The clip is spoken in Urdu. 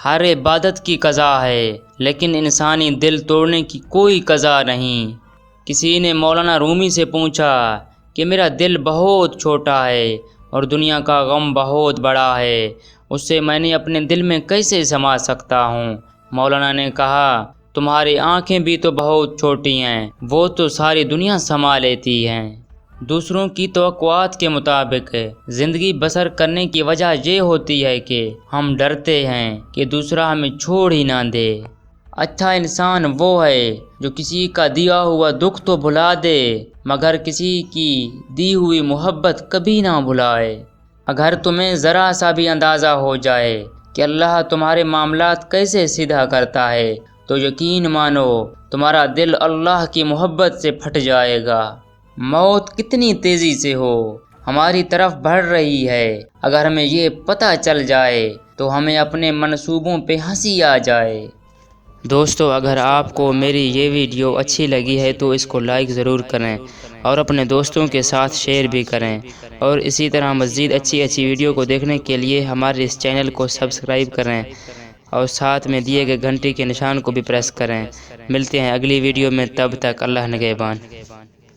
ہر عبادت کی قضا ہے لیکن انسانی دل توڑنے کی کوئی قضا نہیں۔ کسی نے مولانا رومی سے پوچھا کہ میرا دل بہت چھوٹا ہے اور دنیا کا غم بہت بڑا ہے، اس سے میں نے اپنے دل میں کیسے سما سکتا ہوں؟ مولانا نے کہا تمہاری آنکھیں بھی تو بہت چھوٹی ہیں، وہ تو ساری دنیا سما لیتی ہیں۔ دوسروں کی توقعات کے مطابق زندگی بسر کرنے کی وجہ یہ ہوتی ہے کہ ہم ڈرتے ہیں کہ دوسرا ہمیں چھوڑ ہی نہ دے۔ اچھا انسان وہ ہے جو کسی کا دیا ہوا دکھ تو بھلا دے مگر کسی کی دی ہوئی محبت کبھی نہ بھلائے۔ اگر تمہیں ذرا سا بھی اندازہ ہو جائے کہ اللہ تمہارے معاملات کیسے سیدھا کرتا ہے تو یقین مانو تمہارا دل اللہ کی محبت سے پھٹ جائے گا۔ موت کتنی تیزی سے ہو ہماری طرف بڑھ رہی ہے، اگر ہمیں یہ پتہ چل جائے تو ہمیں اپنے منصوبوں پہ ہنسی آ جائے۔ دوستو، اگر آپ کو میری یہ ویڈیو اچھی لگی ہے تو اس کو لائک ضرور کریں اور اپنے دوستوں کے ساتھ شیئر بھی کریں، اور اسی طرح مزید اچھی ویڈیو کو دیکھنے کے لیے ہمارے اس چینل کو سبسکرائب کریں اور ساتھ میں دیے گئے گھنٹی کے نشان کو بھی پریس کریں۔ ملتے ہیں اگلی ویڈیو میں، تب تک اللہ نگہبان۔